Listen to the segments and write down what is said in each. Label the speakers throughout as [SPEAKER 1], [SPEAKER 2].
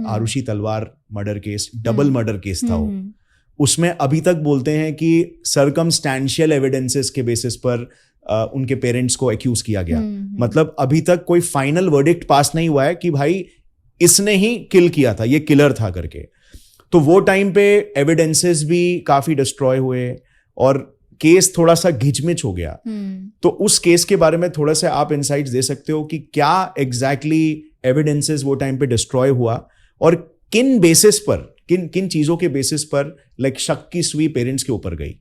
[SPEAKER 1] आरुषि तलवार murder case, double murder case था वो, उसमें अभी तक बोलते हैं कि सर्कमस्टेंशियल एविडेंसेस के बेसिस पर उनके पेरेंट्स को एक्यूज किया गया। मतलब अभी तक कोई फाइनल वर्डिक्ट पास नहीं हुआ है कि भाई इसने ही किल किया था, ये किलर था करके। तो वो टाइम पे एविडेंसेस भी काफी डिस्ट्रॉय हुए और केस थोड़ा सा घिचमिच हो गया। तो उस केस के बारे में थोड़ा सा आप इनसाइट्स दे सकते हो कि क्या एग्जैक्टली एविडेंसेस वो टाइम पे डिस्ट्रॉय हुआ और किन बेसिस पर, किन चीजों के बेसिस पर लाइक शक की सुई पेरेंट्स के ऊपर गई?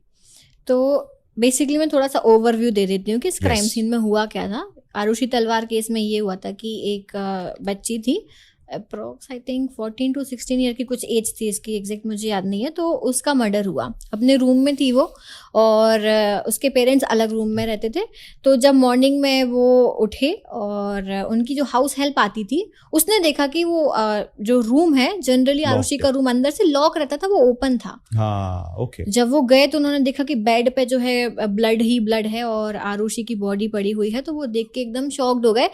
[SPEAKER 2] तो बेसिकली मैं थोड़ा सा ओवरव्यू दे देती हूँ कि इस क्राइम सीन में हुआ क्या था। आरुषि तलवार केस में ये हुआ था कि एक बच्ची थी, approx I think 14 to 16 year की कुछ एज थी इसकी, एग्जैक्ट मुझे याद नहीं है। तो उसका मर्डर हुआ, अपने रूम में थी वो और उसके पेरेंट्स अलग रूम में रहते थे। तो जब मॉर्निंग में वो उठे और उनकी जो हाउस हेल्प आती थी, उसने देखा कि वो जो रूम है, जनरली आरुषि का रूम अंदर से लॉक रहता था, वो ओपन था।
[SPEAKER 1] हाँ, ओके।
[SPEAKER 2] जब वो गए तो उन्होंने देखा कि बेड पे जो है ब्लड ही ब्लड है और आरुषि की बॉडी पड़ी हुई है। तो वो देख के एकदम शॉक्ड हो गए।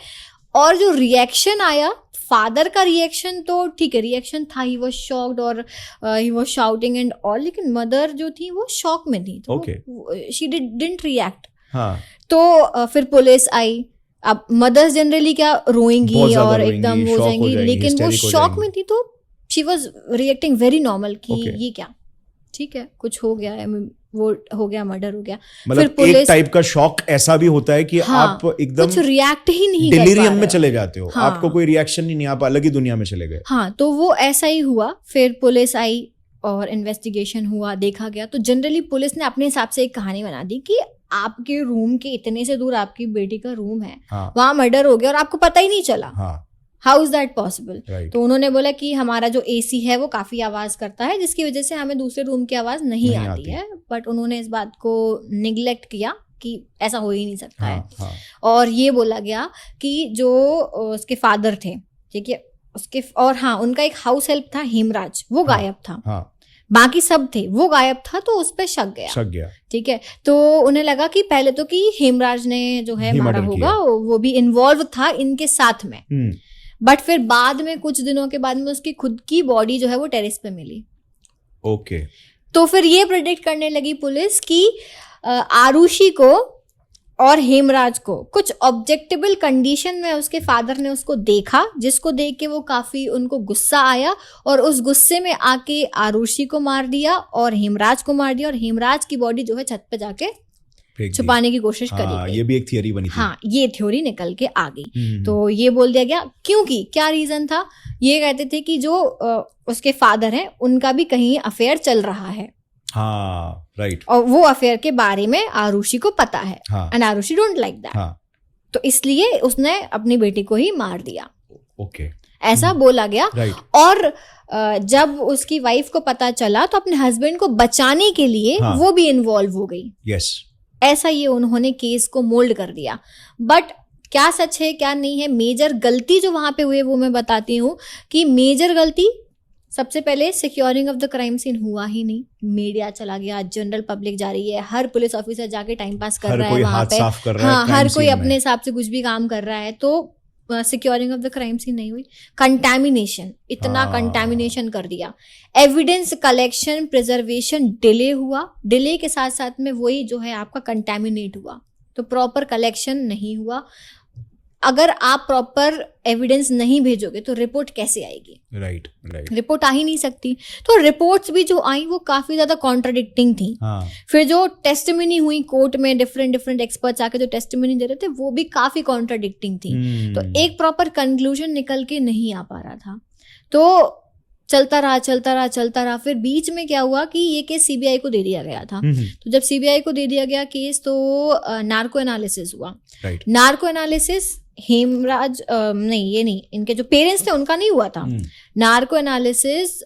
[SPEAKER 2] और जो रिएक्शन आया, फादर का रिएक्शन तो ठीक है, रिएक्शन था, ही वाज शॉक्ड और he was shouting and all, लेकिन मदर जो थी वो शॉक में थी। तो शी डिडंट रिएक्ट। तो फिर पुलिस आई। अब मदर्स जनरली क्या रोएंगी और एकदम हो जाएंगी, लेकिन वो शॉक में थी तो she was reacting very normal कि ये क्या, ठीक है कुछ हो गया है, वो हो गया, मर्डर हो गया।
[SPEAKER 1] मतलब फिर पुलिस, एक टाइप का शॉक ऐसा भी होता है कि आप एकदम
[SPEAKER 2] कुछ रिएक्ट ही नहीं,
[SPEAKER 1] डिलीरियम में चले जाते हो। आपको कोई रिएक्शन ही नहीं, आप अलग ही दुनिया में चले गए।
[SPEAKER 2] हाँ, तो वो ऐसा ही हुआ। फिर पुलिस आई और इन्वेस्टिगेशन हुआ, देखा गया। तो जनरली पुलिस ने अपने हिसाब से एक कहानी बना दी कि आपके रूम के इतने से दूर आपकी बेटी का रूम है, वहां मर्डर हो गया और आपको पता ही नहीं चला। How is that possible? तो उन्होंने बोला कि हमारा जो एसी है वो काफी आवाज करता है, जिसकी वजह से हमें दूसरे रूम की आवाज नहीं आती है। बट उन्होंने इस बात को निग्लेक्ट किया कि ऐसा हो ही नहीं सकता है। और ये बोला गया कि जो उसके फादर थे, ठीक है, उसके और उनका एक हाउस हेल्प था हेमराज, वो गायब था। बाकी सब थे, वो गायब था, तो उस पर शक गया। ठीक है, तो उन्हें लगा कि पहले तो कि हेमराज ने जो है मारा होगा, वो भी इन्वॉल्व था इनके साथ में। बट फिर बाद में, कुछ दिनों के बाद में, उसकी खुद की बॉडी जो है वो टेरेस पे मिली।
[SPEAKER 1] ओके।
[SPEAKER 2] तो फिर ये प्रेडिक्ट करने लगी पुलिस कि आरुषि को और हेमराज को कुछ ऑब्जेक्टेबल कंडीशन में उसके फादर ने उसको देखा, जिसको देख के वो काफी उनको गुस्सा आया और उस गुस्से में आके आरुषि को मार दिया और हेमराज को मार दिया और हेमराज की बॉडी जो है छत पे जाके छुपाने की कोशिश करी।
[SPEAKER 1] ये भी एक थियरी बनी थी।
[SPEAKER 2] ये थ्योरी निकल के आ गई। तो ये बोल दिया गया, क्योंकि क्या रीजन था, ये कहते थे कि जो उसके फादर हैं उनका भी कहीं अफेयर चल रहा है।
[SPEAKER 1] राइट।
[SPEAKER 2] और वो अफेयर के बारे में आरुषि को पता है and Arushi don't like that. तो इसलिए उसने अपनी बेटी को ही मार दिया।
[SPEAKER 1] ओके,
[SPEAKER 2] ऐसा बोला गया। और जब उसकी वाइफ को पता चला तो अपने हस्बैंड को बचाने के लिए वो भी इन्वॉल्व हो गई।
[SPEAKER 1] यस,
[SPEAKER 2] ऐसा ये उन्होंने केस को मोल्ड कर दिया। बट क्या सच है क्या नहीं है, मेजर गलती जो वहां पे हुई वो मैं बताती हूँ कि मेजर गलती सबसे पहले securing of the crime scene हुआ ही नहीं। मीडिया चला गया, जनरल पब्लिक जा रही है, हर पुलिस ऑफिसर जाके टाइम पास कर रहा है वहां पे। हर कोई अपने हिसाब से कुछ भी काम कर रहा है। तो securing of the crime scene नहीं हुई। कंटैमिनेशन, इतना कंटैमिनेशन कर दिया। एविडेंस कलेक्शन प्रिजर्वेशन डिले हुआ, डिले के साथ साथ में वही जो है आपका कंटैमिनेट हुआ। तो प्रॉपर कलेक्शन नहीं हुआ। अगर आप प्रॉपर एविडेंस नहीं भेजोगे तो रिपोर्ट कैसे आएगी?
[SPEAKER 1] राइट।
[SPEAKER 2] रिपोर्ट आ ही नहीं सकती। तो रिपोर्ट्स भी जो आई वो काफी ज्यादा कॉन्ट्राडिक्टिंग थी। फिर जो टेस्टिमनी हुई कोर्ट में, डिफरेंट एक्सपर्ट्स आके जो टेस्टिमनी दे रहे थे वो भी काफी कॉन्ट्राडिक्टिंग थी। तो एक प्रॉपर कंक्लूजन निकल के नहीं आ पा रहा था। तो चलता रहा। फिर बीच में क्या हुआ कि ये केस सीबीआई को दे दिया गया था। तो जब सीबीआई को दे दिया गया केस तो नार्को एनालिसिस हुआ। नार्को एनालिसिस हेमराज नहीं, इनके जो पेरेंट्स थे उनका नहीं हुआ था। नार्को एनालिसिस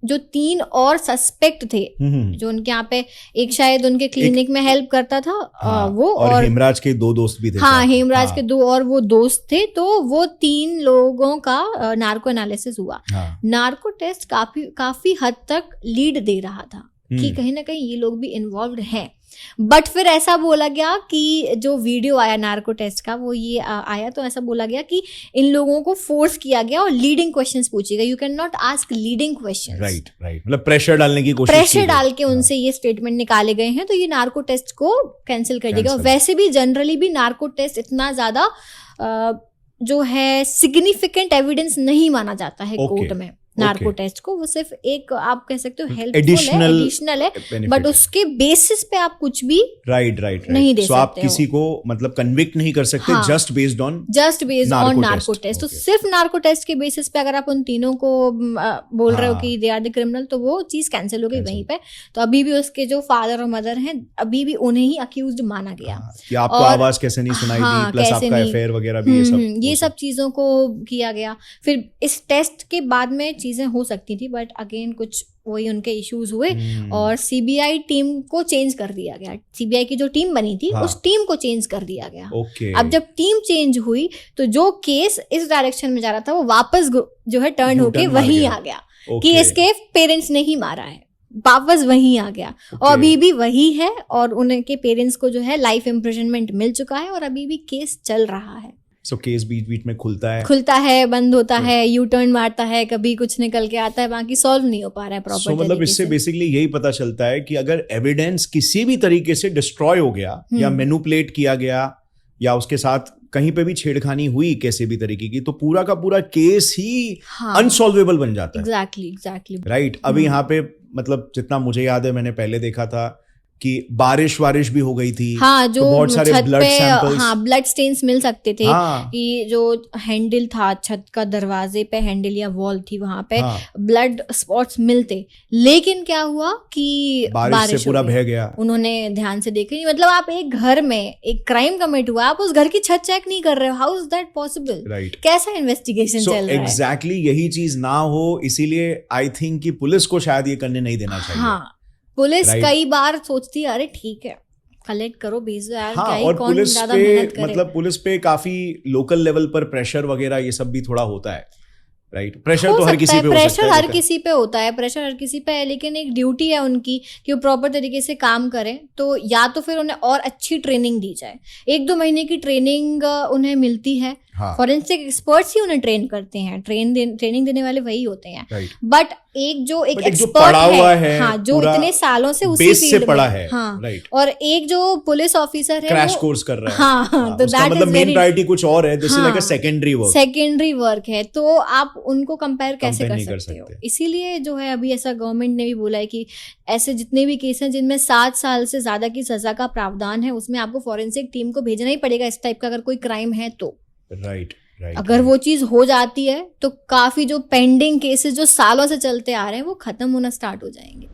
[SPEAKER 2] जो 3 और सस्पेक्ट थे जो उनके यहाँ पे, एक शायद उनके क्लिनिक में हेल्प करता था, वो और हेमराज के 2 दोस्त भी थे। हेमराज के 2 और वो दोस्त थे। तो वो 3 लोगों का नार्को एनालिसिस हुआ। नार्को टेस्ट काफी हद तक लीड दे रहा था कि कहीं ना कहीं ये लोग भी इन्वॉल्व्ड हैं। बट फिर ऐसा बोला गया कि जो वीडियो आया नार्को टेस्ट का वो ये आया, तो ऐसा बोला गया कि इन लोगों को फोर्स किया गया और लीडिंग क्वेश्चंस पूछे गए। You can not ask leading questions.
[SPEAKER 1] Right, मतलब प्रेशर डालने की कोशिश,
[SPEAKER 2] प्रेशर डाल के उनसे ये स्टेटमेंट निकाले गए हैं, तो ये नार्को टेस्ट को कैंसिल कर दिया। वैसे भी जनरली भी नार्को टेस्ट इतना ज्यादा जो है सिग्निफिकेंट एविडेंस नहीं माना जाता है कोर्ट में नार्को टेस्ट को। वो सिर्फ एक आप कह सकते हो हेल्पफुल है, एडिशनल है, बट उसके बेसिस पे आप कुछ भी
[SPEAKER 1] राइट
[SPEAKER 2] नहीं दे सकते
[SPEAKER 1] आप किसी को मतलब कन्विक्ट नहीं कर सकते just based on
[SPEAKER 2] narco test. तो सिर्फ नार्को टेस्ट के बेसिस पे अगर आप उन तीनों को बोल रहे हो कि दे आर द क्रिमिनल, तो वो चीज कैंसिल हो गई वहीं पे। तो अभी भी उसके जो फादर और मदर हैं अभी भी उन्हें ही अक्यूज्ड माना गया
[SPEAKER 1] कि आपको आवाज कैसे नहीं सुनाई दी, प्लस आपका अफेयर वगैरह भी,
[SPEAKER 2] ये सब चीजों को किया गया। फिर इस टेस्ट के बाद में चीजें हो सकती थी, बट अगेन कुछ वही उनके इश्यूज हुए और सीबीआई टीम को चेंज कर दिया गया। सीबीआई की जो टीम बनी थी उस टीम को चेंज कर दिया गया। अब जब टीम चेंज हुई तो जो केस इस डायरेक्शन में जा रहा था वो वापस जो है टर्न होके वहीं आ गया कि इसके पेरेंट्स ने ही मारा है, वापस वहीं आ गया। और अभी भी वही है और उनके पेरेंट्स को जो है लाइफ इम्प्रिजनमेंट मिल चुका है और अभी भी केस चल रहा है।
[SPEAKER 1] केस बीच बीच में खुलता है,
[SPEAKER 2] बंद होता है, यू टर्न मारता है, कभी कुछ निकल के आता है, बाकी सॉल्व नहीं हो पा रहा है प्रॉपर।
[SPEAKER 1] मतलब इससे बेसिकली यही पता चलता है कि अगर एविडेंस किसी भी तरीके से डिस्ट्रॉय हो गया या मैनिपुलेट किया गया या उसके साथ कहीं पे भी छेड़खानी हुई किसी भी तरीके की, तो पूरा का पूरा केस ही अनसॉल्वेबल बन जाता है।
[SPEAKER 2] Exactly
[SPEAKER 1] right. अभी यहाँ पे मतलब जितना मुझे याद है, मैंने पहले देखा था कि बारिश भी हो गई थी,
[SPEAKER 2] जो
[SPEAKER 1] तो बहुत सारे ब्लड सैंपल्स,
[SPEAKER 2] ब्लड स्टेन्स मिल सकते थे कि जो हैंडल था छत का, दरवाजे पे हैंडल या वॉल थी वहां पे ब्लड स्पॉट्स मिलते। लेकिन क्या हुआ कि बारिश से पूरा बह गया, उन्होंने ध्यान से देखा नहीं। मतलब आप एक घर में एक क्राइम कमिट हुआ, आप उस घर की छत चेक नहीं कर रहे हो, how is that possible?
[SPEAKER 1] Right.
[SPEAKER 2] कैसा इन्वेस्टिगेशन चल रहा है?
[SPEAKER 1] एग्जैक्टली यही चीज ना हो, इसीलिए आई थिंक कि पुलिस को शायद ये करने नहीं देना चाहिए।
[SPEAKER 2] पुलिस कई बार सोचती है अरे ठीक है कलेक्ट करो, भेज दो यार, क्या ही
[SPEAKER 1] और
[SPEAKER 2] कौन
[SPEAKER 1] पुलिस
[SPEAKER 2] ज्यादा
[SPEAKER 1] पे
[SPEAKER 2] मेहनत करे।
[SPEAKER 1] मतलब पुलिस पे काफी लोकल लेवल पर प्रेशर वगैरह ये सब भी थोड़ा होता है। राइट। प्रेशर तो हर किसी पे हो सकता है,
[SPEAKER 2] प्रेशर हर किसी पे होता है, प्रेशर हर किसी पे है, लेकिन एक ड्यूटी है उनकी कि वो प्रॉपर तरीके से काम करें। तो या तो फिर उन्हें और अच्छी ट्रेनिंग दी जाए, 1-2 महीने की ट्रेनिंग उन्हें मिलती है। फॉरेंसिक एक्सपर्ट्स ही उन्हें ट्रेन करते हैं, ट्रेनिंग देने वाले वही होते हैं। बट जो एक्सपर्ट है, जो इतने सालों से उसी फील्ड में पढ़ा है, और एक जो पुलिस ऑफिसर है
[SPEAKER 1] क्रैश कोर्स कर रहा है, तो दैट मतलब मेन प्रायोरिटी कुछ और है, this is like a secondary work है। तो आप उनको कंपेयर कैसे कर सकते हो? इसीलिए जो है अभी ऐसा गवर्नमेंट ने भी बोला है कि ऐसे जितने भी केस हैं जिनमें 7 साल से ज्यादा की सजा का प्रावधान है, उसमें आपको फॉरेंसिक टीम को भेजना ही पड़ेगा इस टाइप का अगर कोई क्राइम है तो। राइट।
[SPEAKER 2] अगर वो चीज हो जाती है तो काफी जो पेंडिंग केसेस जो सालों से चलते आ रहे हैं वो खत्म होना स्टार्ट हो जाएंगे।